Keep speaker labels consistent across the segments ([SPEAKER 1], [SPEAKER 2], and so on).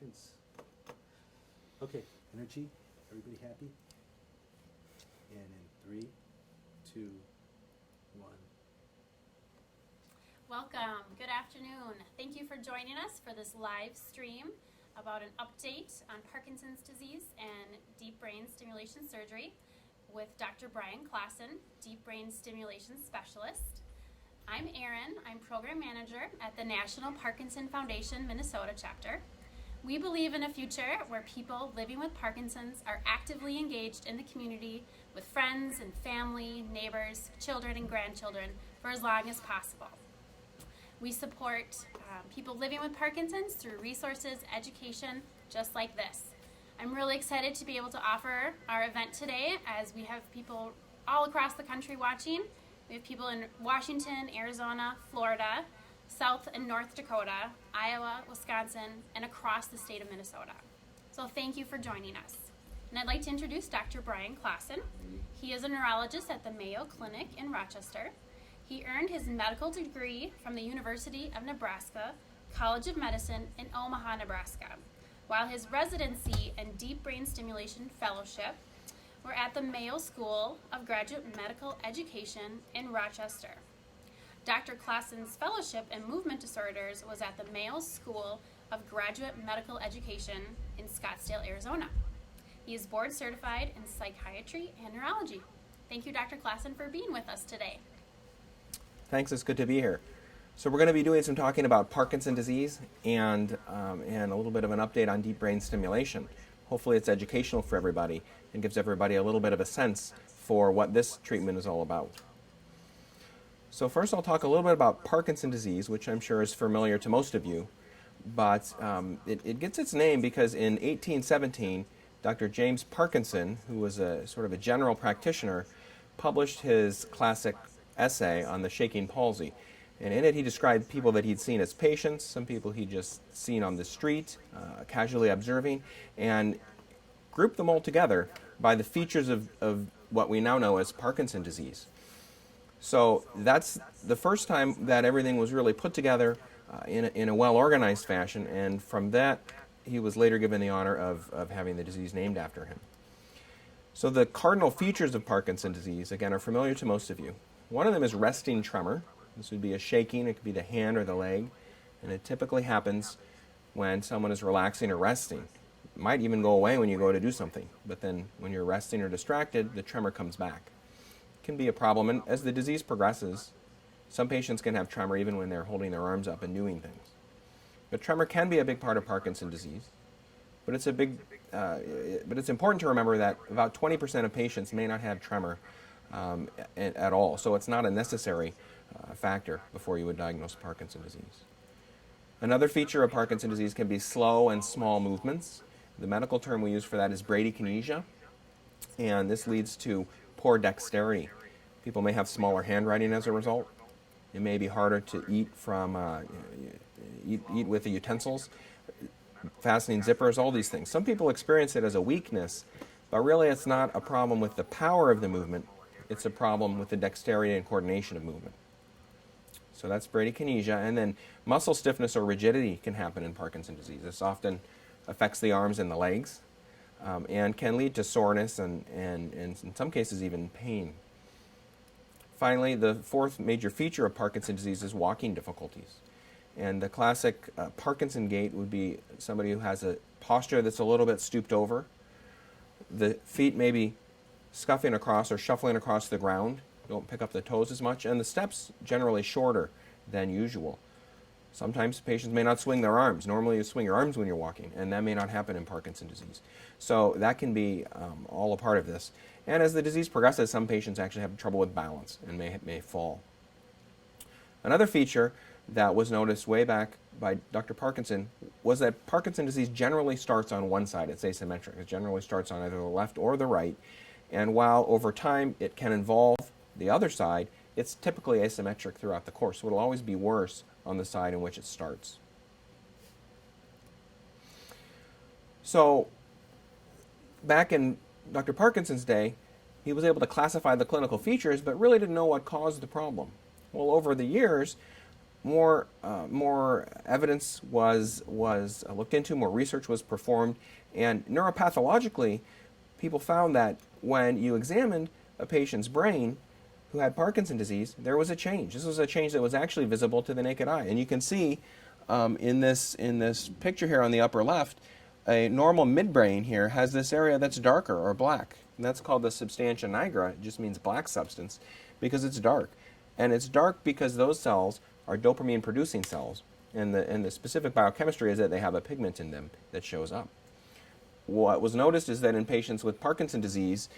[SPEAKER 1] seconds. Okay, energy. Everybody happy? And in 3, 2, 1.
[SPEAKER 2] Welcome. Good afternoon. Thank you for joining us for this live stream about an update on Parkinson's disease and deep brain stimulation surgery with Dr. Bryan Klassen, deep brain stimulation specialist. I'm Erin. I'm program manager at the National Parkinson Foundation Minnesota chapter. We believe in a future where people living with Parkinson's are actively engaged in the community with friends and family, neighbors, children, and grandchildren for as long as possible. We support people living with Parkinson's through resources, education, just like this. I'm really excited to be able to offer our event today as we have people all across the country watching. We have people in Washington, Arizona, Florida, South and North Dakota, Iowa, Wisconsin, and across the state of Minnesota. So thank you for joining us. And I'd like to introduce Dr. Bryan Klassen. He is a neurologist at the Mayo Clinic in Rochester. He earned his medical degree from the University of Nebraska College of Medicine in Omaha, Nebraska, while his residency and deep brain stimulation fellowship were at the Mayo School of Graduate Medical Education in Rochester. Dr. Klassen's fellowship in movement disorders was at the Mayo School of Graduate Medical Education in Scottsdale, Arizona. He is board certified in psychiatry and neurology. Thank you, Dr. Klassen, for being with us today.
[SPEAKER 3] Thanks, it's good to be here. So we're going to be doing some talking about Parkinson's disease and a little bit of an update on deep brain stimulation. Hopefully it's educational for everybody and gives everybody a little bit of a sense for what this treatment is all about. So first I'll talk a little bit about Parkinson's disease, which I'm sure is familiar to most of you, but it gets its name because in 1817, Dr. James Parkinson, who was a sort of a general practitioner, published his classic essay on the shaking palsy. And in it he described people that he'd seen as patients, some people he'd just seen on the street, casually observing, and grouped them all together by the features of what we now know as Parkinson's disease. So that's the first time that everything was really put together in a well-organized fashion, and from that he was later given the honor of having the disease named after him. So the cardinal features of Parkinson's disease, again, are familiar to most of you. One of them is resting tremor. This would be a shaking. It could be the hand or the leg, and it typically happens when someone is relaxing or resting. It might even go away when you go to do something, but then when you're resting or distracted, the tremor comes back. Can be a problem, and as the disease progresses, some patients can have tremor even when they're holding their arms up and doing things. But tremor can be a big part of Parkinson's disease, but it's important to remember that about 20% of patients may not have tremor at all, so it's not a necessary factor before you would diagnose Parkinson's disease. Another feature of Parkinson's disease can be slow and small movements. The medical term we use for that is bradykinesia, and this leads to poor dexterity. People may have smaller handwriting as a result. It may be harder to eat eat with the utensils, fastening zippers, all these things. Some people experience it as a weakness, but really it's not a problem with the power of the movement. It's a problem with the dexterity and coordination of movement. So that's bradykinesia, and then muscle stiffness or rigidity can happen in Parkinson's disease. This often affects the arms and the legs, and can lead to soreness and in some cases even pain. Finally, the fourth major feature of Parkinson's disease is walking difficulties. And the classic Parkinson gait would be somebody who has a posture that's a little bit stooped over. The feet may be scuffing across or shuffling across the ground. Don't pick up the toes as much, and the steps generally shorter than usual. Sometimes patients may not swing their arms. Normally you swing your arms when you're walking, and that may not happen in Parkinson's disease. So that can be all a part of this. And as the disease progresses, some patients actually have trouble with balance and may fall. Another feature that was noticed way back by Dr. Parkinson was that Parkinson's disease generally starts on one side. It's asymmetric. It generally starts on either the left or the right. And while over time it can involve the other side, it's typically asymmetric throughout the course. So it'll always be worse on the side in which it starts. So back in Dr. Parkinson's day, he was able to classify the clinical features, but really didn't know what caused the problem. Well, over the years, more evidence was looked into, more research was performed, and neuropathologically, people found that when you examined a patient's brain who had Parkinson's disease, there was a change. This was a change that was actually visible to the naked eye, and you can see in this picture here on the upper left, a normal midbrain here has this area that's darker or black, and that's called the substantia nigra. It just means black substance because it's dark, and it's dark because those cells are dopamine-producing cells, and the specific biochemistry is that they have a pigment in them that shows up. What was noticed is that in patients with Parkinson's disease,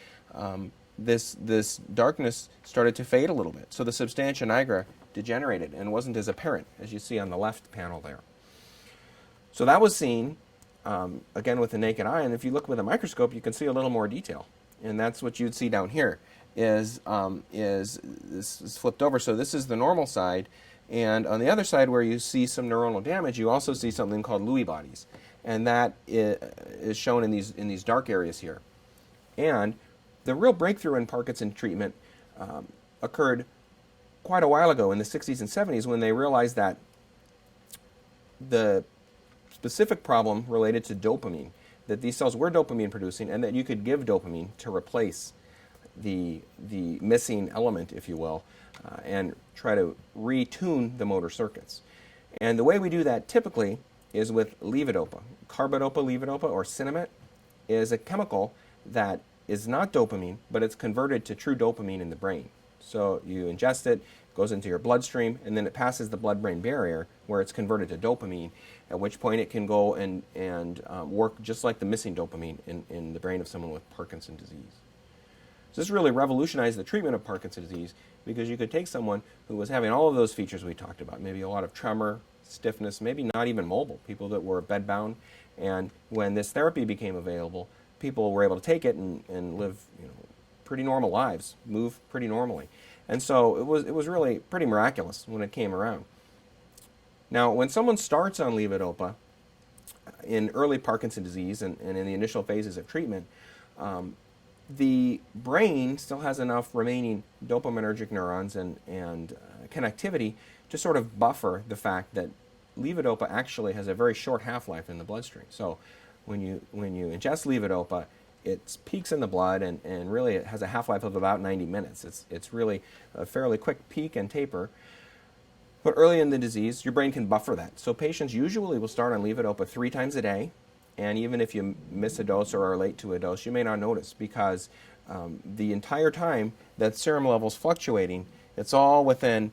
[SPEAKER 3] this darkness started to fade a little bit. So the substantia nigra degenerated and wasn't as apparent as you see on the left panel there. So that was seen, again, with the naked eye. And if you look with a microscope, you can see a little more detail. And that's what you'd see down here is this is flipped over. So this is the normal side. And on the other side where you see some neuronal damage, you also see something called Lewy bodies. And that is shown in these dark areas here. And the real breakthrough in Parkinson treatment occurred quite a while ago in the 60s and 70s when they realized that the specific problem related to dopamine, that these cells were dopamine producing and that you could give dopamine to replace the missing element, if you will, and try to retune the motor circuits. And the way we do that typically is with levodopa. Carbidopa-levodopa, or Sinemet, is a chemical that is not dopamine, but it's converted to true dopamine in the brain. So you ingest it, goes into your bloodstream, and then it passes the blood-brain barrier where it's converted to dopamine, at which point it can go and work just like the missing dopamine in the brain of someone with Parkinson's disease. So this really revolutionized the treatment of Parkinson's disease because you could take someone who was having all of those features we talked about, maybe a lot of tremor, stiffness, maybe not even mobile, people that were bedbound, and when this therapy became available, people were able to take it and live, pretty normal lives, move pretty normally. And so it was really pretty miraculous when it came around. Now, when someone starts on levodopa in early Parkinson's disease and in the initial phases of treatment, the brain still has enough remaining dopaminergic neurons and connectivity to sort of buffer the fact that levodopa actually has a very short half-life in the bloodstream. So when you ingest levodopa, it peaks in the blood and really it has a half-life of about 90 minutes. It's really a fairly quick peak and taper. But early in the disease, your brain can buffer that. So patients usually will start on levodopa 3 times a day. And even if you miss a dose or are late to a dose, you may not notice because the entire time that serum level's fluctuating, it's all within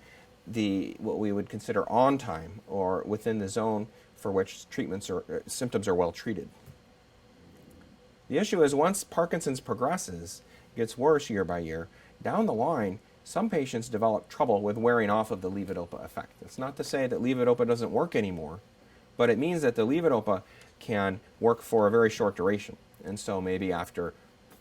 [SPEAKER 3] what we would consider on time or within the zone for which symptoms are well treated. The issue is once Parkinson's progresses, gets worse year by year, down the line, some patients develop trouble with wearing off of the levodopa effect. It's not to say that levodopa doesn't work anymore, but it means that the levodopa can work for a very short duration. And so maybe after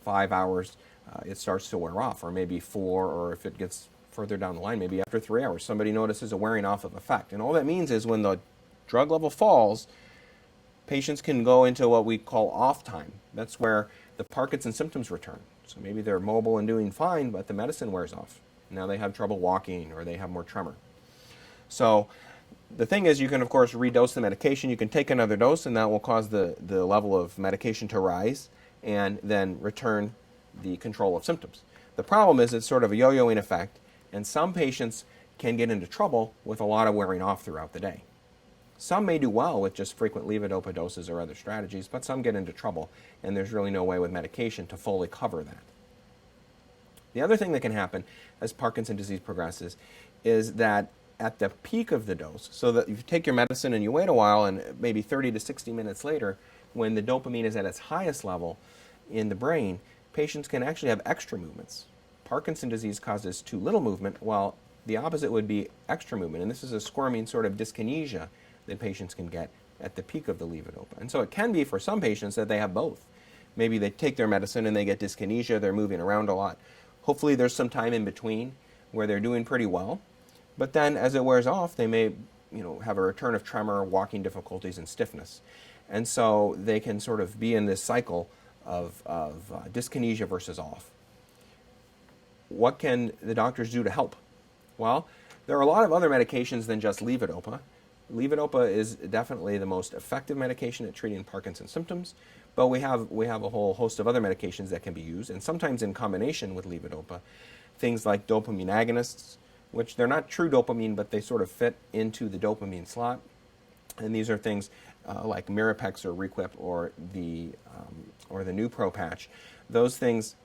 [SPEAKER 3] 5 hours, it starts to wear off, or maybe 4, or if it gets further down the line, maybe after 3 hours, somebody notices a wearing off of effect. And all that means is when the drug level falls, patients can go into what we call off time. That's where the Parkinson's symptoms return. So maybe they're mobile and doing fine, but the medicine wears off. Now they have trouble walking or they have more tremor. So the thing is, you can, of course, redose the medication. You can take another dose, and that will cause the level of medication to rise and then return the control of symptoms. The problem is it's sort of a yo-yoing effect, and some patients can get into trouble with a lot of wearing off throughout the day. Some may do well with just frequent levodopa doses or other strategies, but some get into trouble, and there's really no way with medication to fully cover that. The other thing that can happen as Parkinson's disease progresses is that at the peak of the dose, so that you take your medicine and you wait a while, and maybe 30 to 60 minutes later, when the dopamine is at its highest level in the brain, patients can actually have extra movements. Parkinson's disease causes too little movement, while the opposite would be extra movement, and this is a squirming sort of dyskinesia that patients can get at the peak of the levodopa. And so it can be for some patients that they have both. Maybe they take their medicine and they get dyskinesia, they're moving around a lot. Hopefully there's some time in between where they're doing pretty well, but then as it wears off, they may have a return of tremor, walking difficulties, and stiffness. And so they can sort of be in this cycle of dyskinesia versus off. What can the doctors do to help? Well, There are a lot of other medications than just levodopa. Levodopa is definitely the most effective medication at treating Parkinson's symptoms, but we have a whole host of other medications that can be used, and sometimes in combination with levodopa. Things like dopamine agonists, which they're not true dopamine, but they sort of fit into the dopamine slot. And these are things like Mirapex or Requip or the new Pro patch. Those things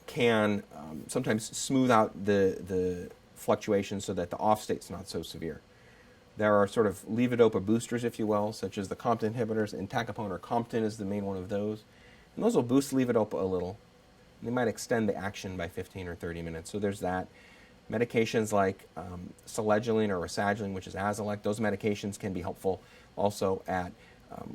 [SPEAKER 3] can sometimes smooth out the fluctuations so that the off state's not so severe. There are sort of levodopa boosters, if you will, such as the COMT inhibitors. Entacapone or Compton is the main one of those. And those will boost levodopa a little. They might extend the action by 15 or 30 minutes. So there's that. Medications like selegiline or rasagiline, which is Azilect, those medications can be helpful also at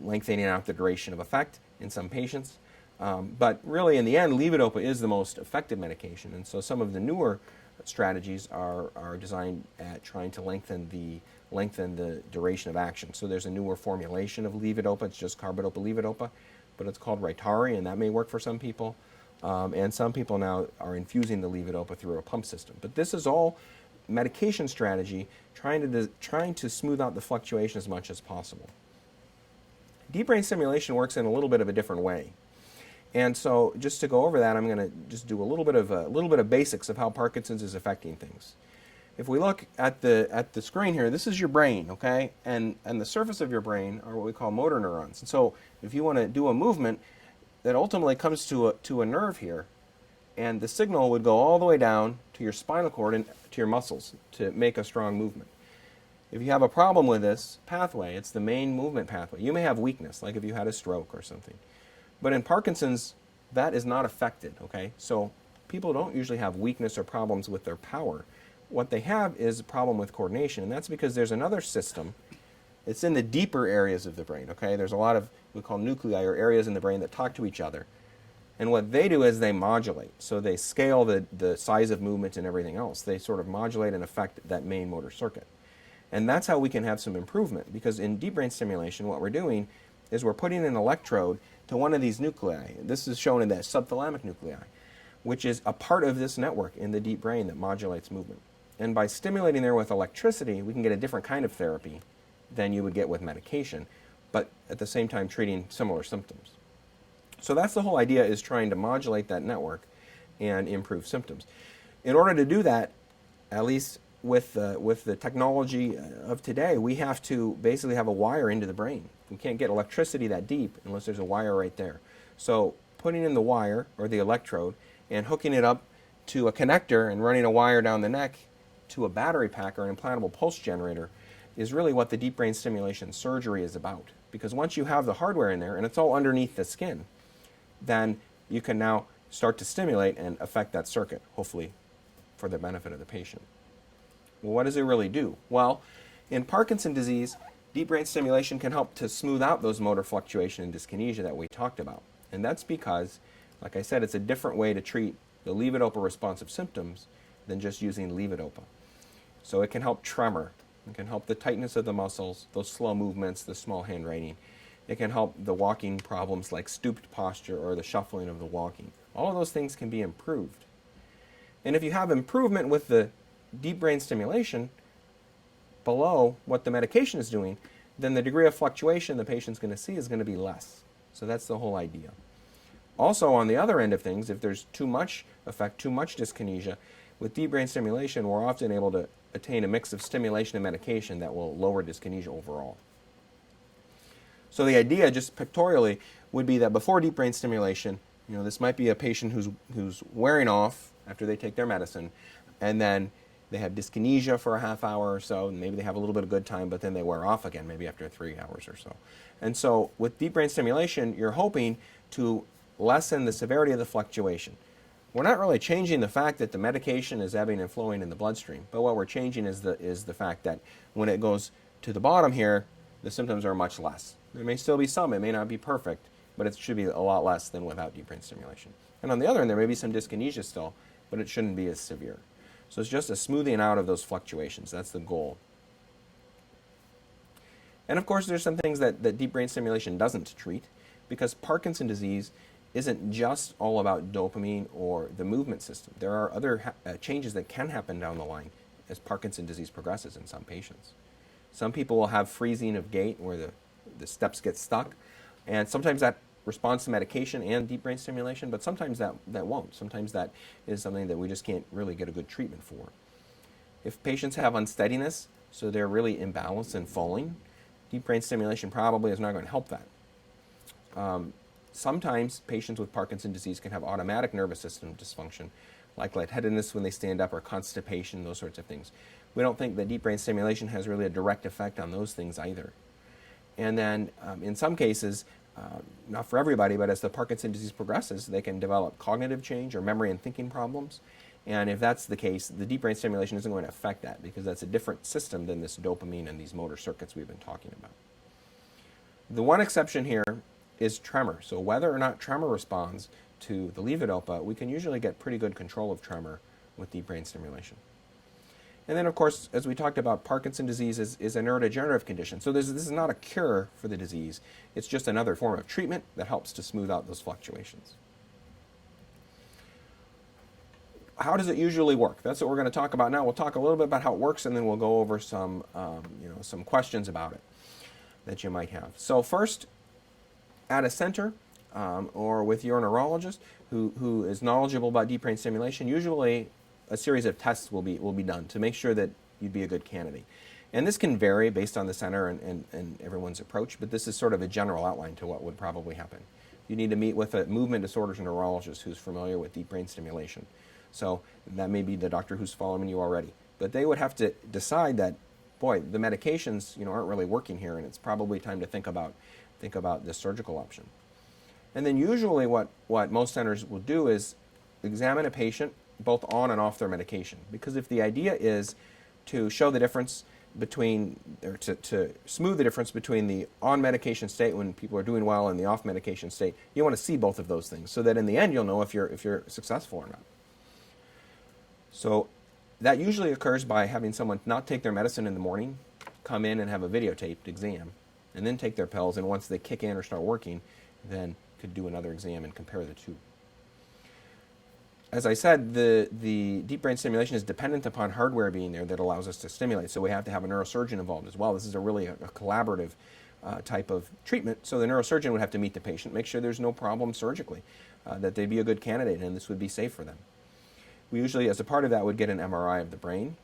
[SPEAKER 3] lengthening out the duration of effect in some patients. But really, in the end, levodopa is the most effective medication. And so some of the newer strategies are designed at trying to lengthen the duration of action. So there's a newer formulation of levodopa. It's just carbidopa levodopa, but it's called Rytari, and that may work for some people. And some people now are infusing the levodopa through a pump system. But this is all medication strategy trying to smooth out the fluctuation as much as possible. Deep brain stimulation works in a little bit of a different way. And so just to go over that, I'm going to just do a little bit of basics of how Parkinson's is affecting things. If we look at the screen here, this is your brain, okay? And the surface of your brain are what we call motor neurons. And so if you want to do a movement, that ultimately comes to a nerve here, and the signal would go all the way down to your spinal cord and to your muscles to make a strong movement. If you have a problem with this pathway, it's the main movement pathway. You may have weakness, like if you had a stroke or something. But in Parkinson's, that is not affected, okay? So people don't usually have weakness or problems with their power. What they have is a problem with coordination, and that's because there's another system. It's in the deeper areas of the brain, okay? There's a lot of, we call nuclei, or areas in the brain that talk to each other. And what they do is they modulate. So they scale the size of movement and everything else. They sort of modulate and affect that main motor circuit. And that's how we can have some improvement, because in deep brain stimulation, what we're doing is we're putting an electrode to one of these nuclei. This is shown in the subthalamic nuclei, which is a part of this network in the deep brain that modulates movement. And by stimulating there with electricity, we can get a different kind of therapy than you would get with medication, but at the same time treating similar symptoms. So that's the whole idea, is trying to modulate that network and improve symptoms. In order to do that, at least with the technology of today, we have to basically have a wire into the brain. We can't get electricity that deep unless there's a wire right there. So putting in the wire, or the electrode, and hooking it up to a connector and running a wire down the neck to a battery pack or an implantable pulse generator is really what the deep brain stimulation surgery is about. Because once you have the hardware in there, and it's all underneath the skin, then you can now start to stimulate and affect that circuit, hopefully for the benefit of the patient. Well, what does it really do? Well, in Parkinson's disease, deep brain stimulation can help to smooth out those motor fluctuation and dyskinesia that we talked about. And that's because, like I said, it's a different way to treat the levodopa responsive symptoms than just using levodopa. So it can help tremor. It can help the tightness of the muscles, those slow movements, the small handwriting. It can help the walking problems like stooped posture or the shuffling of the walking. All of those things can be improved. And if you have improvement with the deep brain stimulation below what the medication is doing, then the degree of fluctuation the patient's going to see is going to be less. So that's the whole idea. Also, on the other end of things, if there's too much effect, too much dyskinesia, with deep brain stimulation, we're often able to attain a mix of stimulation and medication that will lower dyskinesia overall. So the idea, just pictorially, would be that before deep brain stimulation, this might be a patient who's wearing off after they take their medicine, and then they have dyskinesia for a half hour or so, and maybe they have a little bit of good time, but then they wear off again, maybe after 3 hours or so. And so with deep brain stimulation, you're hoping to lessen the severity of the fluctuation. We're not really changing the fact that the medication is ebbing and flowing in the bloodstream, but what we're changing is the fact that when it goes to the bottom here, the symptoms are much less. There may still be some, it may not be perfect, but it should be a lot less than without deep brain stimulation. And on the other end, there may be some dyskinesia still, but it shouldn't be as severe. So it's just a smoothing out of those fluctuations. That's the goal. And of course, there's some things that deep brain stimulation doesn't treat, because Parkinson's disease isn't just all about dopamine or the movement system. There are other changes that can happen down the line as Parkinson's disease progresses in some patients. Some people will have freezing of gait where the steps get stuck, and sometimes that responds to medication and deep brain stimulation, but sometimes that won't. Sometimes that is something that we just can't really get a good treatment for. If patients have unsteadiness, so they're really imbalanced and falling, deep brain stimulation probably is not going to help that. Sometimes patients with Parkinson's disease can have automatic nervous system dysfunction, like lightheadedness when they stand up or constipation, those sorts of things. We don't think that deep brain stimulation has really a direct effect on those things either. And then in some cases, not for everybody, but as the Parkinson's disease progresses, they can develop cognitive change or memory and thinking problems. And if that's the case, the deep brain stimulation isn't going to affect that because that's a different system than this dopamine and these motor circuits we've been talking about. The one exception here is tremor. So whether or not tremor responds to the levodopa, we can usually get pretty good control of tremor with deep brain stimulation. And then, of course, as we talked about, Parkinson's disease is a neurodegenerative condition. So this is not a cure for the disease. It's just another form of treatment that helps to smooth out those fluctuations. How does it usually work? That's what we're going to talk about now. We'll talk a little bit about how it works, and then we'll go over some questions about it that you might have. So first, at a center or with your neurologist who is knowledgeable about deep brain stimulation, usually a series of tests will be done to make sure that you'd be a good candidate. And this can vary based on the center and everyone's approach, but this is sort of a general outline to what would probably happen. You need to meet with a movement disorders neurologist who's familiar with deep brain stimulation. So that may be the doctor who's following you already. But they would have to decide that, boy, the medications aren't really working here, and it's probably time to think about this surgical option. And then usually what most centers will do is examine a patient both on and off their medication. Because if the idea is to show the difference between, or to smooth the difference between the on medication state when people are doing well and the off medication state, you want to see both of those things so that in the end you'll know if you're successful or not. So that usually occurs by having someone not take their medicine in the morning, come in and have a videotaped exam, and then take their pills, and once they kick in or start working, then could do another exam and compare the two. As I said, the deep brain stimulation is dependent upon hardware being there that allows us to stimulate, so we have to have a neurosurgeon involved as well. This is really a collaborative type of treatment, so the neurosurgeon would have to meet the patient, make sure there's no problem surgically, that they'd be a good candidate and this would be safe for them. We usually, as a part of that, would get an MRI of the brain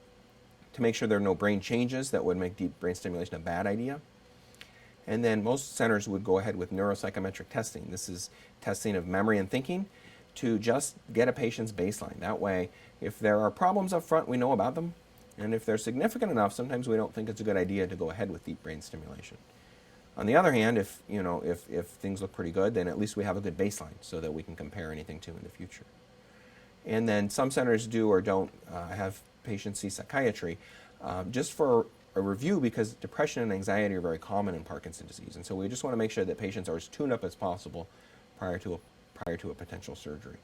[SPEAKER 3] to make sure there are no brain changes that would make deep brain stimulation a bad idea. And then most centers would go ahead with neuropsychometric testing. This is testing of memory and thinking to just get a patient's baseline. That way, if there are problems up front, we know about them. And if they're significant enough, sometimes we don't think it's a good idea to go ahead with deep brain stimulation. On the other hand, if things look pretty good, then at least we have a good baseline so that we can compare anything to in the future. And then some centers do or don't have patients see psychiatry just for a review, because depression and anxiety are very common in Parkinson's disease. And so we just want to make sure that patients are as tuned up as possible prior to a potential surgery.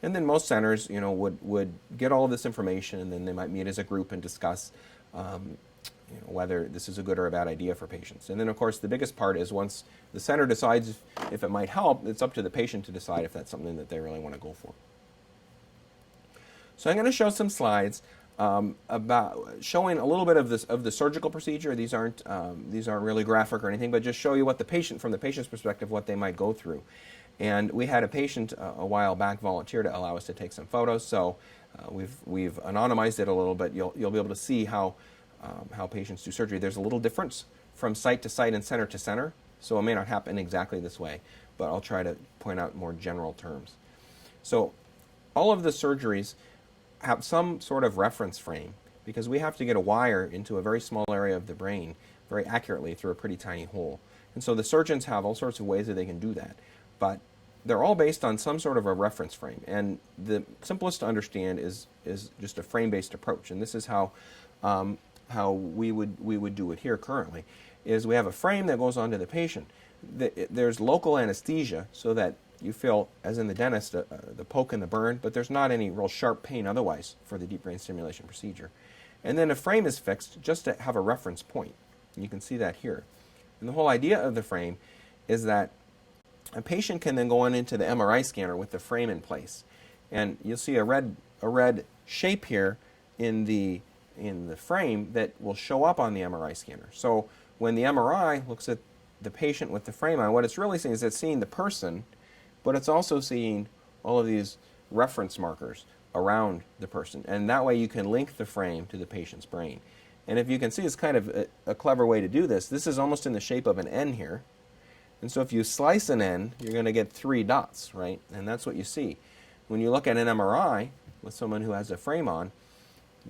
[SPEAKER 3] And then most centers, would get all of this information, and then they might meet as a group and discuss whether this is a good or a bad idea for patients. And then, of course, the biggest part is once the center decides if it might help, it's up to the patient to decide if that's something that they really want to go for. So I'm going to show some slides about showing a little bit of the surgical procedure. These aren't really graphic or anything, but just show you what from the patient's perspective, what they might go through. And we had a patient a while back volunteer to allow us to take some photos. So we've anonymized it a little bit. You'll be able to see how patients do surgery. There's a little difference from site to site and center to center, so it may not happen exactly this way, but I'll try to point out more general terms. So all of the surgeries have some sort of reference frame, because we have to get a wire into a very small area of the brain very accurately through a pretty tiny hole. And so the surgeons have all sorts of ways that they can do that, but they're all based on some sort of a reference frame. And the simplest to understand is just a frame-based approach. And this is how we would do it here currently, is we have a frame that goes onto the patient. There's local anesthesia so that you feel, as in the dentist, the poke and the burn, but there's not any real sharp pain otherwise for the deep brain stimulation procedure. And then a frame is fixed just to have a reference point. And you can see that here. And the whole idea of the frame is that a patient can then go on into the MRI scanner with the frame in place. And you'll see a red shape here in the in the frame that will show up on the MRI scanner. So when the MRI looks at the patient with the frame on, what it's really seeing is it's seeing the person, but it's also seeing all of these reference markers around the person. And that way you can link the frame to the patient's brain. And if you can see, it's kind of a clever way to do this. This is almost in the shape of an N here. And so if you slice an N, you're going to get 3 dots, right? And that's what you see. When you look at an MRI with someone who has a frame on,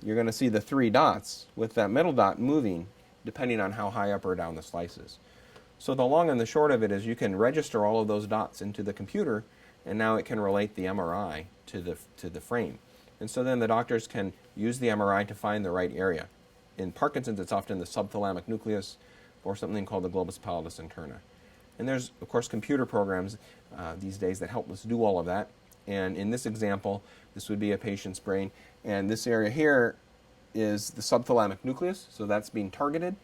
[SPEAKER 3] you're going to see the 3 dots with that middle dot moving depending on how high up or down the slice is. So the long and the short of it is you can register all of those dots into the computer, and now it can relate the MRI to the frame. And so then the doctors can use the MRI to find the right area. In Parkinson's, it's often the subthalamic nucleus or something called the globus pallidus interna. And there's, of course, computer programs these days that help us do all of that. And in this example, this would be a patient's brain. And this area here is the subthalamic nucleus, so that's being targeted.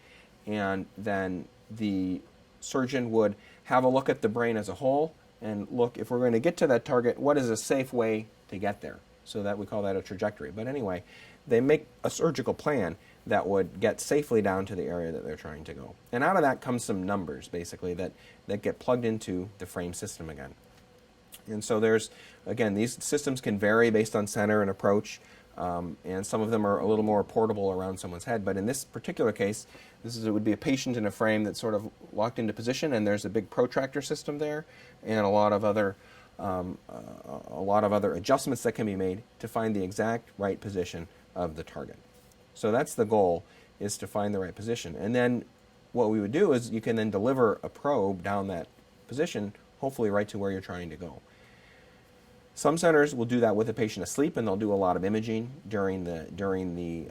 [SPEAKER 3] And then the surgeon would have a look at the brain as a whole and look, if we're going to get to that target, what is a safe way to get there? So that we call that a trajectory. But anyway, they make a surgical plan that would get safely down to the area that they're trying to go. And out of that comes some numbers, basically, that get plugged into the frame system again. And so there's, again, these systems can vary based on center and approach, and some of them are a little more portable around someone's head. But in this particular case, it would be a patient in a frame that's sort of locked into position, and there's a big protractor system there, and a lot of other adjustments that can be made to find the exact right position of the target. So that's the goal, is to find the right position. And then what we would do is you can then deliver a probe down that position, hopefully right to where you're trying to go. Some centers will do that with a patient asleep, and they'll do a lot of imaging during the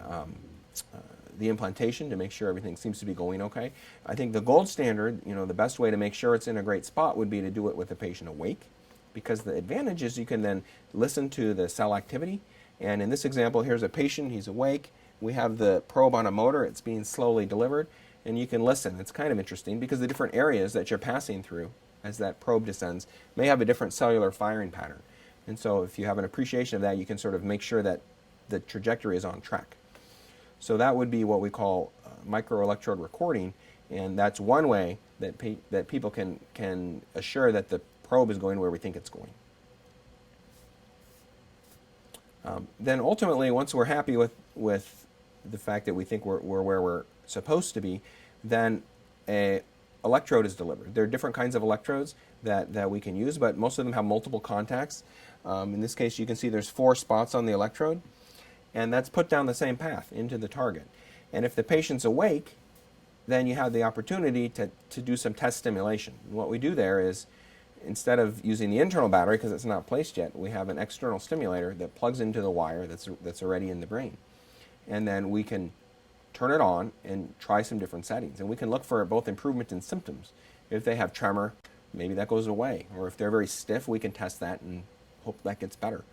[SPEAKER 3] implantation to make sure everything seems to be going okay. I think the gold standard, the best way to make sure it's in a great spot would be to do it with the patient awake, because the advantage is you can then listen to the cell activity. And in this example, here's a patient, he's awake. We have the probe on a motor, it's being slowly delivered, and you can listen. It's kind of interesting because the different areas that you're passing through as that probe descends may have a different cellular firing pattern. And so if you have an appreciation of that, you can sort of make sure that the trajectory is on track. So that would be what we call microelectrode recording, and that's one way that people can assure that the probe is going where we think it's going. Then ultimately, once we're happy with the fact that we think we're where we're supposed to be, then a electrode is delivered. There are different kinds of electrodes that we can use, but most of them have multiple contacts. In this case, you can see there's 4 spots on the electrode, and that's put down the same path into the target. And if the patient's awake, then you have the opportunity to do some test stimulation. And what we do there is, instead of using the internal battery, because it's not placed yet, we have an external stimulator that plugs into the wire that's already in the brain. And then we can turn it on and try some different settings. And we can look for both improvement in symptoms. If they have tremor, maybe that goes away. Or if they're very stiff, we can test that and hope that gets better.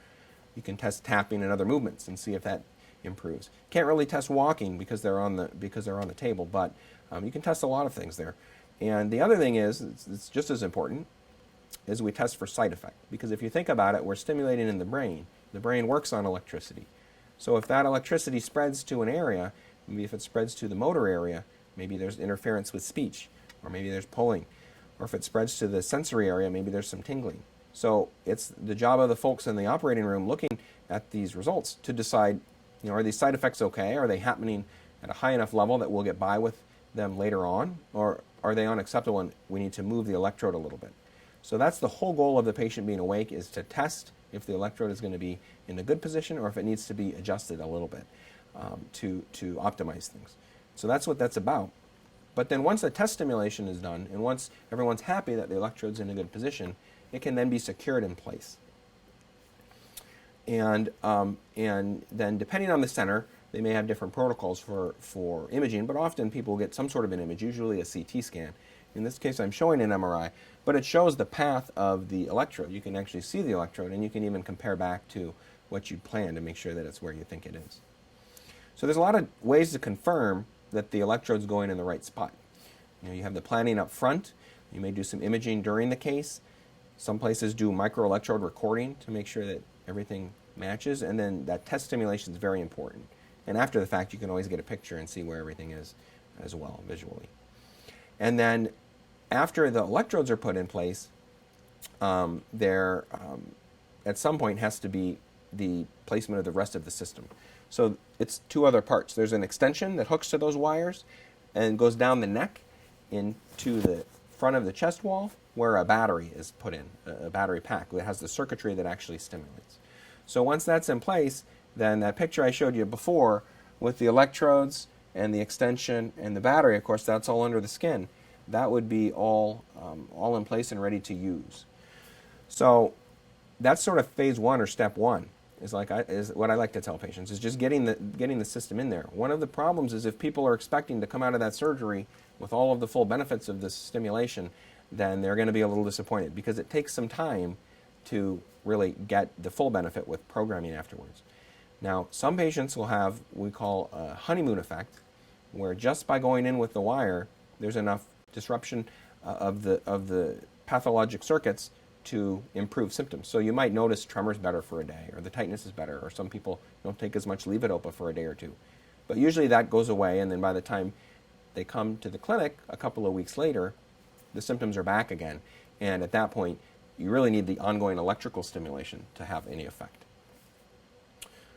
[SPEAKER 3] You can test tapping and other movements and see if that improves. Can't really test walking because they're on the table, but you can test a lot of things there. And the other thing is, it's just as important, is we test for side effect. Because if you think about it, we're stimulating in the brain. The brain works on electricity. So if that electricity spreads to an area, maybe if it spreads to the motor area, maybe there's interference with speech, or maybe there's pulling. Or if it spreads to the sensory area, maybe there's some tingling. So it's the job of the folks in the operating room looking at these results to decide, are these side effects okay? Are they happening at a high enough level that we'll get by with them later on? Or are they unacceptable and we need to move the electrode a little bit? So that's the whole goal of the patient being awake, is to test if the electrode is going to be in a good position or if it needs to be adjusted a little bit to optimize things. So that's what that's about. But then once the test stimulation is done, and once everyone's happy that the electrode's in a good position, it can then be secured in place. And then depending on the center, they may have different protocols for imaging, but often people get some sort of an image, usually a CT scan. In this case, I'm showing an MRI, but it shows the path of the electrode. You can actually see the electrode, and you can even compare back to what you plan to make sure that it's where you think it is. So there's a lot of ways to confirm that the electrode's going in the right spot. You have the planning up front. You may do some imaging during the case. Some places do microelectrode recording to make sure that everything matches, and then that test stimulation is very important. And after the fact, you can always get a picture and see where everything is as well visually. And then after the electrodes are put in place, there at some point has to be the placement of the rest of the system. So it's two other parts. There's an extension that hooks to those wires and goes down the neck into the front of the chest wall where a battery is put in, a battery pack that has the circuitry that actually stimulates. So once that's in place, then that picture I showed you before with the electrodes and the extension and the battery, of course, that's all under the skin. That would be all in place and ready to use. So that's sort of phase one or step one. Is what I like to tell patients is just getting the system in there. One of the problems is if people are expecting to come out of that surgery with all of the full benefits of this stimulation, then they're going to be a little disappointed because it takes some time to really get the full benefit with programming afterwards. Now, some patients will have what we call a honeymoon effect, where just by going in with the wire, there's enough disruption of the pathologic circuits to improve symptoms. So you might notice tremors better for a day, or the tightness is better, or some people don't take as much levodopa for a day or two. But usually that goes away, and then by the time they come to the clinic a couple of weeks later, the symptoms are back again. And at that point, you really need the ongoing electrical stimulation to have any effect.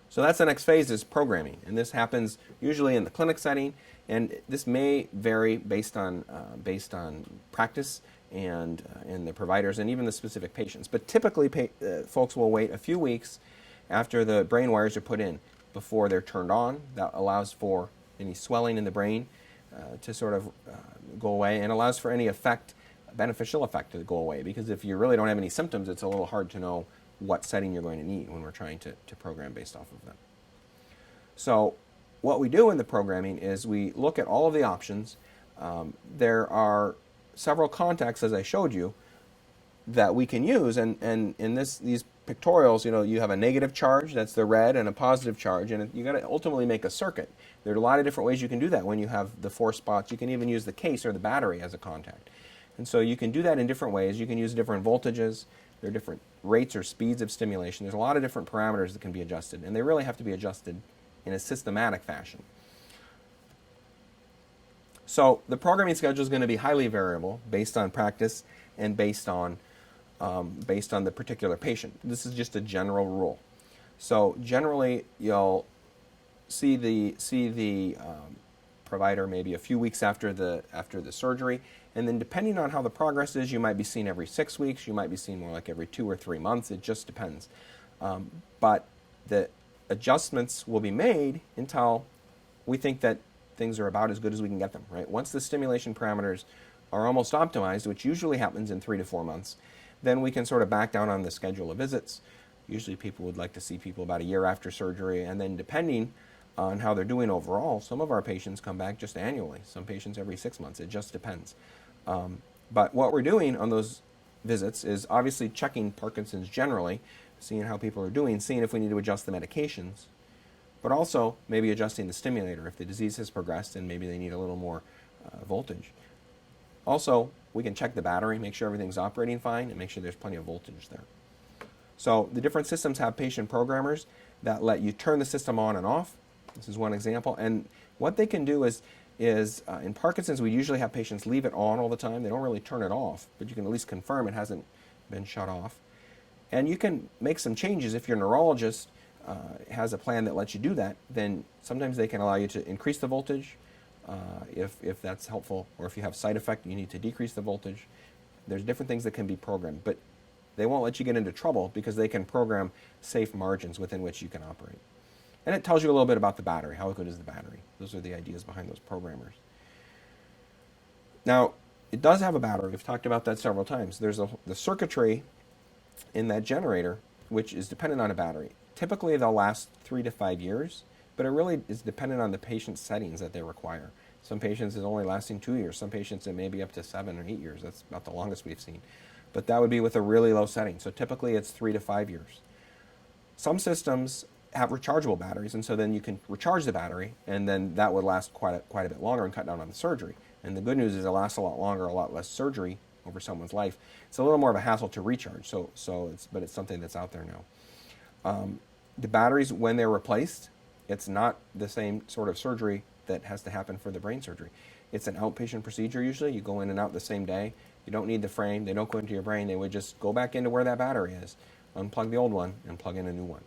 [SPEAKER 3] So that's the next phase, is programming. And this happens usually in the clinic setting, and this may vary based on practice and the providers and even the specific patients. But typically, folks will wait a few weeks after the brain wires are put in before they're turned on. That allows for any swelling in the brain to sort of go away, and allows for any beneficial effect to go away. Because if you really don't have any symptoms, it's a little hard to know what setting you're going to need when we're trying to program based off of them. So what we do in the programming is we look at all of the options. There are several contacts, as I showed you, that we can use, and in these pictorials, you have a negative charge, that's the red, and a positive charge, and you got to ultimately make a circuit. There are a lot of different ways you can do that when you have the 4 spots. You can even use the case or the battery as a contact. And so you can do that in different ways. You can use different voltages. There are different rates or speeds of stimulation. There's a lot of different parameters that can be adjusted, and they really have to be adjusted in a systematic fashion. So the programming schedule is going to be highly variable based on practice and based on the particular patient. This is just a general rule. So generally, you'll see the provider maybe a few weeks after the surgery, and then depending on how the progress is, you might be seen every 6 weeks. You might be seen more like every 2 or 3 months. It just depends. But the adjustments will be made until we think that things are about as good as we can get them, right? Once the stimulation parameters are almost optimized, which usually happens in 3 to 4 months, then we can sort of back down on the schedule of visits. Usually people would like to see people about a year after surgery, and then depending on how they're doing overall, some of our patients come back just annually, some patients every 6 months. It just depends. But what we're doing on those visits is obviously checking Parkinson's generally, seeing how people are doing, seeing if we need to adjust the medications, but also maybe adjusting the stimulator if the disease has progressed and maybe they need a little more voltage. Also, we can check the battery, make sure everything's operating fine, and make sure there's plenty of voltage there. So the different systems have patient programmers that let you turn the system on and off. This is one example. And what they can do is in Parkinson's, we usually have patients leave it on all the time. They don't really turn it off, but you can at least confirm it hasn't been shut off. And you can make some changes. If your neurologist has a plan that lets you do that, then sometimes they can allow you to increase the voltage if that's helpful, or if you have side effect, you need to decrease the voltage. There's different things that can be programmed, but they won't let you get into trouble because they can program safe margins within which you can operate. And it tells you a little bit about the battery. How good is the battery? Those are the ideas behind those programmers. Now, it does have a battery. We've talked about that several times. There's the circuitry in that generator, which is dependent on a battery. Typically, they'll last 3 to 5 years, but it really is dependent on the patient's settings that they require. Some patients is only lasting 2 years. Some patients it may be up to 7 or 8 years. That's about the longest we've seen. But that would be with a really low setting. So typically, it's 3 to 5 years. Some systems have rechargeable batteries, and so then you can recharge the battery, and then that would last quite a bit longer and cut down on the surgery. And the good news is it lasts a lot longer, a lot less surgery over someone's life. It's a little more of a hassle to recharge, but it's something that's out there now. The batteries, when they're replaced, it's not the same sort of surgery that has to happen for the brain surgery. It's an outpatient procedure usually. You go in and out the same day. You don't need the frame. They don't go into your brain. They would just go back into where that battery is, unplug the old one, and plug in a new one.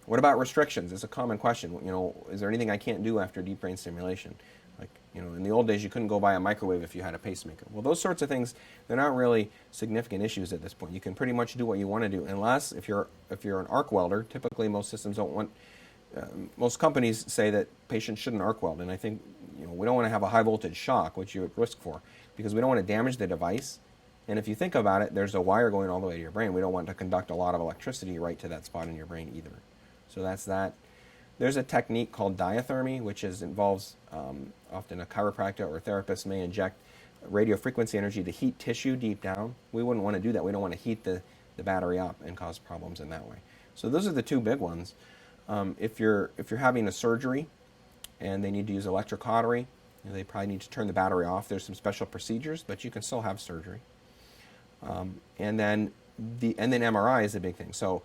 [SPEAKER 3] What about restrictions? It's a common question. Is there anything I can't do after deep brain stimulation? Like, in the old days, you couldn't go buy a microwave if you had a pacemaker. Well, those sorts of things, they're not really significant issues at this point. You can pretty much do what you want to do, unless if you're an arc welder. Typically, most systems don't want. Most companies say that patients shouldn't arc weld, and I think we don't want to have a high voltage shock, which you're at risk for, because we don't want to damage the device. And if you think about it, there's a wire going all the way to your brain. We don't want to conduct a lot of electricity right to that spot in your brain either. So that's that. There's a technique called diathermy, which involves often a chiropractor or a therapist may inject radio frequency energy to heat tissue deep down. We wouldn't want to do that. We don't want to heat the battery up and cause problems in that way. So those are the two big ones. If you're having a surgery and they need to use electrocautery, they probably need to turn the battery off. There's some special procedures, but you can still have surgery. And then MRI is a big thing. So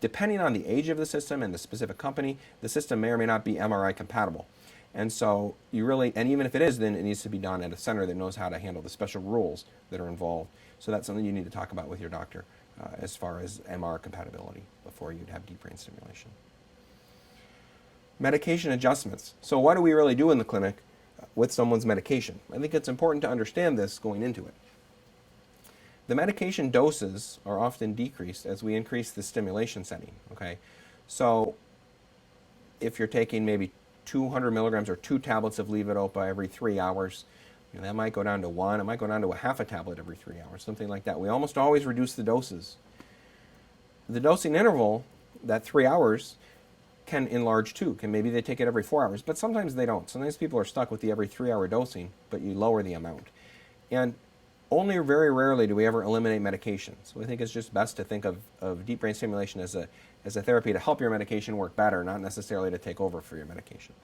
[SPEAKER 3] depending on the age of the system and the specific company, the system may or may not be MRI compatible. And so and even if it is, then it needs to be done at a center that knows how to handle the special rules that are involved. So that's something you need to talk about with your doctor as far as MR compatibility before you'd have deep brain stimulation. Medication adjustments. So what do we really do in the clinic with someone's medication? I think it's important to understand this going into it. The medication doses are often decreased as we increase the stimulation setting, okay? So if you're taking maybe 200 milligrams or 2 tablets of levodopa every 3 hours, that might go down to 1. It might go down to a half a tablet every 3 hours, something like that. We almost always reduce the doses. The dosing interval, that 3 hours, can enlarge too. Maybe they take it every 4 hours, but sometimes they don't. Sometimes people are stuck with the every 3 hour dosing, but you lower the amount. And only very rarely do we ever eliminate medication. So I think it's just best to think of deep brain stimulation as a therapy to help your medication work better, not necessarily to take over for your medication.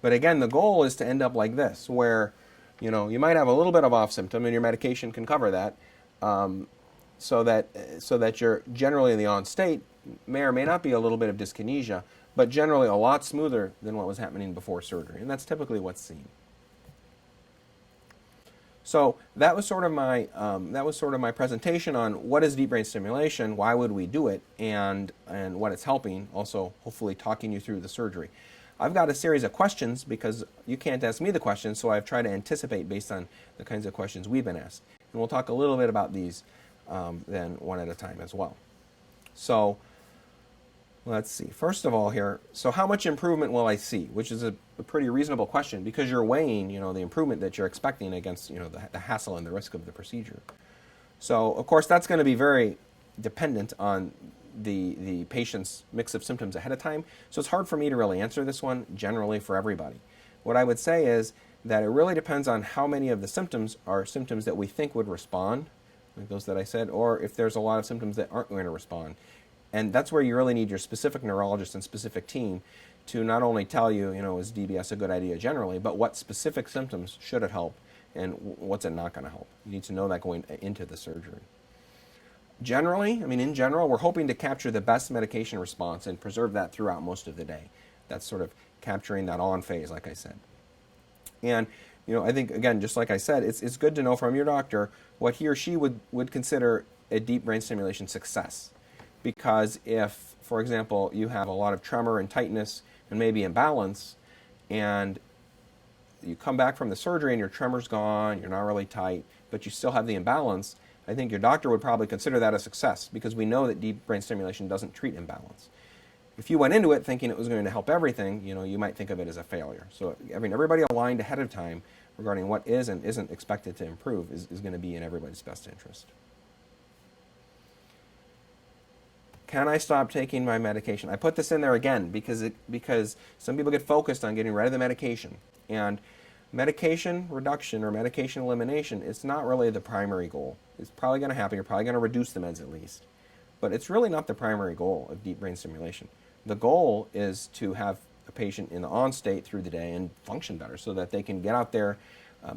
[SPEAKER 3] But again, the goal is to end up like this, where you might have a little bit of off symptom and your medication can cover that, so that you're generally in the on state, may or may not be a little bit of dyskinesia, but generally a lot smoother than what was happening before surgery. And that's typically what's seen. So that was sort of my presentation on what is deep brain stimulation, why would we do it, and what it's helping. Also, hopefully, talking you through the surgery. I've got a series of questions because you can't ask me the questions, so I've tried to anticipate based on the kinds of questions we've been asked, and we'll talk a little bit about these then one at a time as well. So let's see. First of all here, so how much improvement will I see? Which is a pretty reasonable question because you're weighing, the improvement that you're expecting against, the hassle and the risk of the procedure. So, of course, that's going to be very dependent on the patient's mix of symptoms ahead of time. So it's hard for me to really answer this one generally for everybody. What I would say is that it really depends on how many of the symptoms are symptoms that we think would respond, like those that I said, or if there's a lot of symptoms that aren't going to respond. And that's where you really need your specific neurologist and specific team to not only tell you, is DBS a good idea generally, but what specific symptoms should it help and what's it not going to help. You need to know that going into the surgery. Generally, in general, we're hoping to capture the best medication response and preserve that throughout most of the day. That's sort of capturing that on phase, like I said. And, I think, again, just like I said, it's good to know from your doctor what he or she would consider a deep brain stimulation success. Because if, for example, you have a lot of tremor and tightness and maybe imbalance, and you come back from the surgery and your tremor's gone, you're not really tight, but you still have the imbalance, I think your doctor would probably consider that a success because we know that deep brain stimulation doesn't treat imbalance. If you went into it thinking it was going to help everything, you might think of it as a failure. So everybody aligned ahead of time regarding what is and isn't expected to improve is going to be in everybody's best interest. Can I stop taking my medication? I put this in there again because some people get focused on getting rid of the medication. And medication reduction or medication elimination is not really the primary goal. It's probably going to happen. You're probably going to reduce the meds at least. But it's really not the primary goal of deep brain stimulation. The goal is to have a patient in the on state through the day and function better so that they can get out there,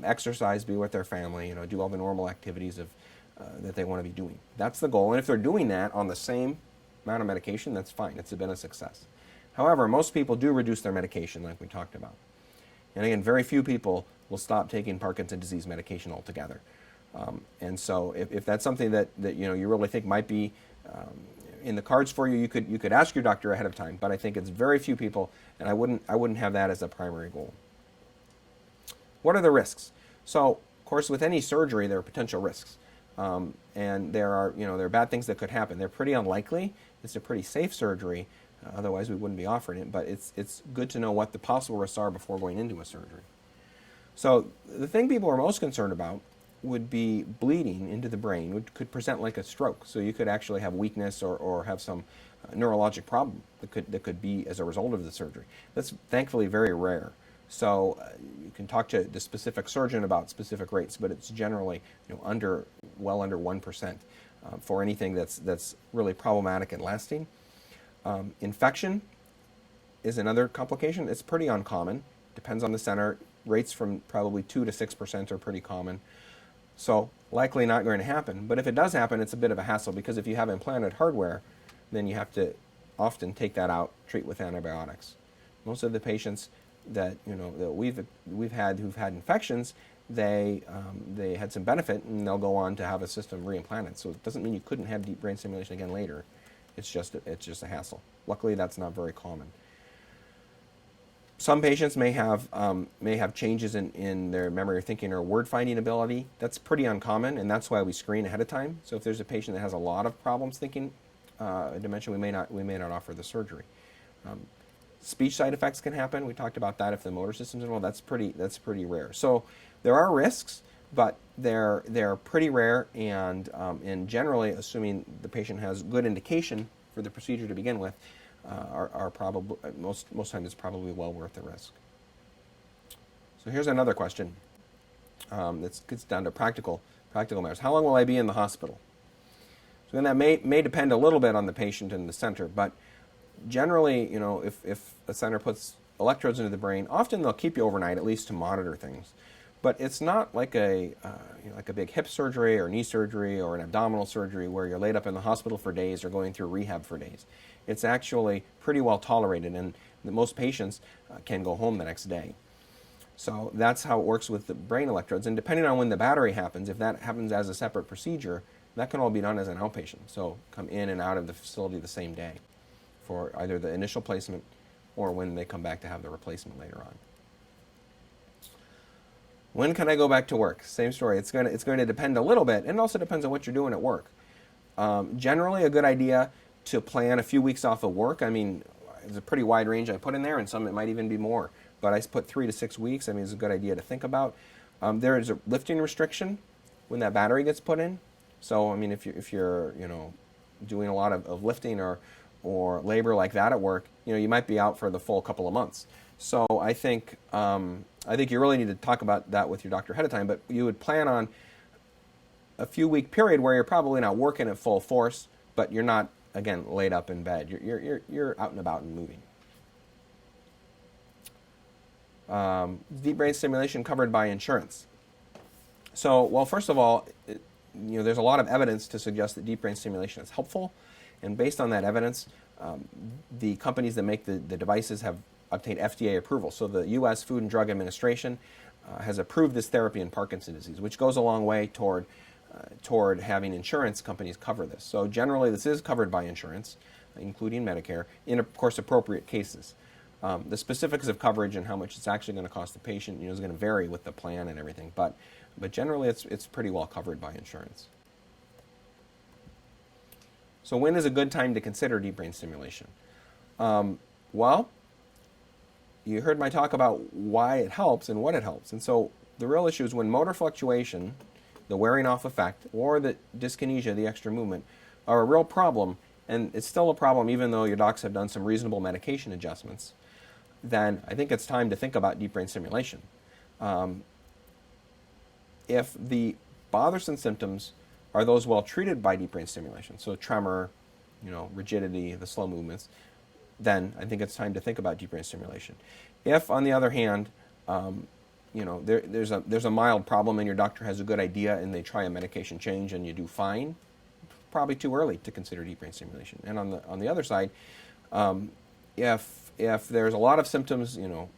[SPEAKER 3] exercise, be with their family, do all the normal activities that they want to be doing. That's the goal. And if they're doing that on the same amount of medication, that's fine. It's been a success. However, most people do reduce their medication like we talked about. And again, very few people will stop taking Parkinson's disease medication altogether. And so if that's something that you really think might be in the cards for you, you could ask your doctor ahead of time. But I think it's very few people, and I wouldn't have that as a primary goal. What are the risks? So, of course, with any surgery, there are potential risks. And there are bad things that could happen. They're pretty unlikely. It's a pretty safe surgery. Otherwise, we wouldn't be offering it. But it's good to know what the possible risks are before going into a surgery. So the thing people are most concerned about would be bleeding into the brain, which could present like a stroke. So you could actually have weakness or have some neurologic problem that could be as a result of the surgery. That's thankfully very rare. So you can talk to the specific surgeon about specific rates, but it's generally well under 1% for anything that's really problematic and lasting. Infection is another complication. It's pretty uncommon. Depends on the center. Rates from probably 2 to 6% are pretty common. So likely not going to happen. But if it does happen, it's a bit of a hassle because if you have implanted hardware, then you have to often take that out, treat with antibiotics. Most of the patients that we've had who've had infections, they had some benefit and they'll go on to have a system reimplanted. So it doesn't mean you couldn't have deep brain stimulation again later. It's just a hassle. Luckily, that's not very common. Some patients may have changes in their memory or thinking or word finding ability. That's pretty uncommon, and that's why we screen ahead of time. So if there's a patient that has a lot of problems thinking dementia, we may not offer the surgery. Speech side effects can happen. We talked about that if the motor system's involved. That's pretty rare. So there are risks, but they're pretty rare, and generally, assuming the patient has good indication for the procedure to begin with, are probably most times it's probably well worth the risk. So here's another question that gets down to practical matters. How long will I be in the hospital? So then that may depend a little bit on the patient and the center, but generally, if a center puts electrodes into the brain, often they'll keep you overnight, at least to monitor things. But it's not like a big hip surgery or knee surgery or an abdominal surgery where you're laid up in the hospital for days or going through rehab for days. It's actually pretty well tolerated, and most patients can go home the next day. So that's how it works with the brain electrodes. And depending on when the battery happens, if that happens as a separate procedure, that can all be done as an outpatient. So come in and out of the facility the same day for either the initial placement or when they come back to have the replacement later on. When can I go back to work? Same story. It's going to depend a little bit, and it also depends on what you're doing at work. Generally, a good idea to plan a few weeks off of work. I mean, there's a pretty wide range I put in there, and some it might even be more. But I put 3 to 6 weeks. I mean, it's a good idea to think about. There is a lifting restriction when that battery gets put in. So, I mean, if you're doing a lot of lifting or labor like that at work, you might be out for the full couple of months. So I think you really need to talk about that with your doctor ahead of time. But you would plan on a few week period where you're probably not working at full force, but you're not, again, laid up in bed. You're out and about and moving. Deep brain stimulation covered by insurance. So, well, first of all, there's a lot of evidence to suggest that deep brain stimulation is helpful, and based on that evidence, the companies that make the devices have obtained FDA approval. So the U.S. Food and Drug Administration has approved this therapy in Parkinson's disease, which goes a long way toward having insurance companies cover this. So generally, this is covered by insurance, including Medicare, in, of course, appropriate cases. The specifics of coverage and how much it's actually going to cost the patient, is going to vary with the plan and everything. But generally, it's pretty well covered by insurance. So when is a good time to consider deep brain stimulation? Well, you heard my talk about why it helps and what it helps. And so the real issue is when motor fluctuation, the wearing off effect, or the dyskinesia, the extra movement, are a real problem, and it's still a problem even though your docs have done some reasonable medication adjustments, then I think it's time to think about deep brain stimulation. If the bothersome symptoms are those well treated by deep brain stimulation, so tremor, rigidity, the slow movements, then I think it's time to think about deep brain stimulation. If, on the other hand, there's a mild problem and your doctor has a good idea and they try a medication change and you do fine, probably too early to consider deep brain stimulation. And on the other side, if there's a lot of symptoms,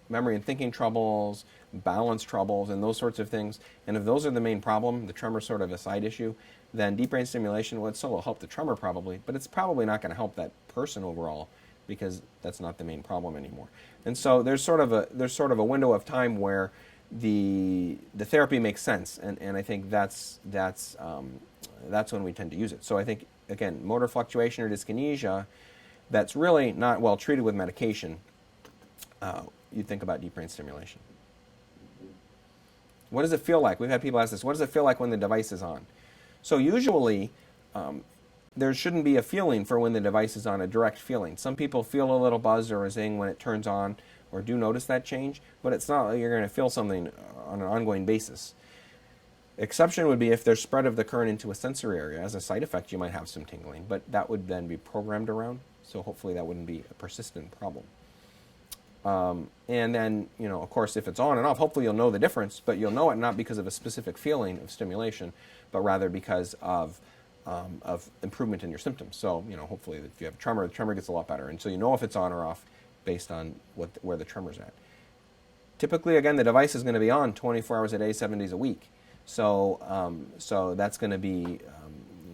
[SPEAKER 3] memory and thinking troubles, balance troubles, and those sorts of things, and if those are the main problem, the tremor sort of a side issue, then deep brain stimulation, well, it still will help the tremor probably, but it's probably not going to help that person overall because that's not the main problem anymore. And so there's sort of a window of time where the therapy makes sense, and I think that's when we tend to use it. So I think, again, motor fluctuation or dyskinesia that's really not well treated with medication, you think about deep brain stimulation. What does it feel like? We've had people ask this, what does it feel like when the device is on? So usually, there shouldn't be a feeling for when the device is on, a direct feeling. Some people feel a little buzz or a zing when it turns on or do notice that change, but it's not like you're going to feel something on an ongoing basis. Exception would be if there's spread of the current into a sensory area. As a side effect, you might have some tingling, but that would then be programmed around, so hopefully that wouldn't be a persistent problem. And then, of course, if it's on and off, hopefully you'll know the difference, but you'll know it not because of a specific feeling of stimulation, but rather because of improvement in your symptoms. So, hopefully if you have tremor, the tremor gets a lot better. And so you know if it's on or off based on where the tremor's at. Typically, again, the device is going to be on 24 hours a day, 7 days a week. So that's going to be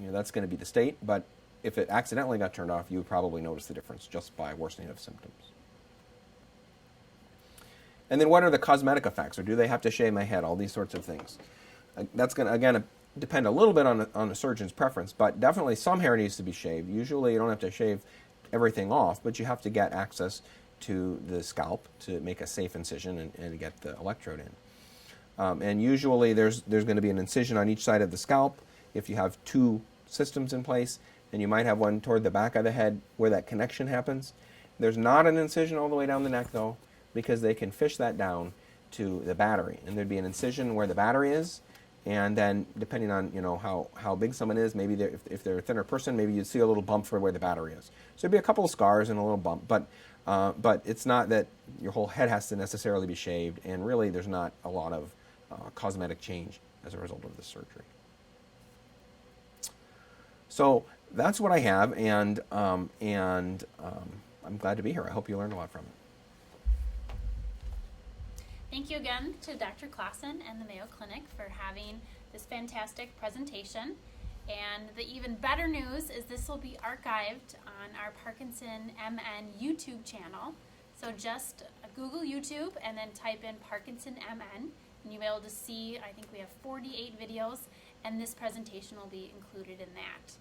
[SPEAKER 3] the state. But if it accidentally got turned off, you would probably notice the difference just by worsening of symptoms. And then what are the cosmetic effects? Or do they have to shave my head? All these sorts of things. That's going to, again, depend a little bit on the surgeon's preference, but definitely some hair needs to be shaved. Usually you don't have to shave everything off, but you have to get access to the scalp to make a safe incision and get the electrode in. And usually there's going to be an incision on each side of the scalp if you have two systems in place, and you might have one toward the back of the head where that connection happens. There's not an incision all the way down the neck, though, because they can fish that down to the battery. And there'd be an incision where the battery is, and then depending on how big someone is, maybe if they're a thinner person, maybe you'd see a little bump for where the battery is. So there'd be a couple of scars and a little bump, but it's not that your whole head has to necessarily be shaved, and really there's not a lot of cosmetic change as a result of the surgery. So that's what I have, and I'm glad to be here. I hope you learned a lot from it.
[SPEAKER 2] Thank you again to Dr. Klassen and the Mayo Clinic for having this fantastic presentation. And the even better news is this will be archived on our Parkinson MN YouTube channel. So just Google YouTube and then type in Parkinson MN, and you'll be able to see, I think we have 48 videos, and this presentation will be included in that.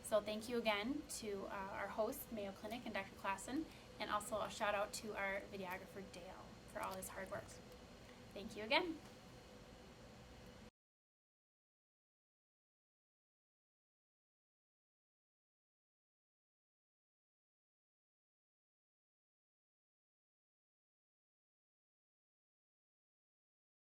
[SPEAKER 2] So thank you again to our host, Mayo Clinic, and Dr. Klassen, and also a shout out to our videographer, Dale, for all his hard work. Thank you again.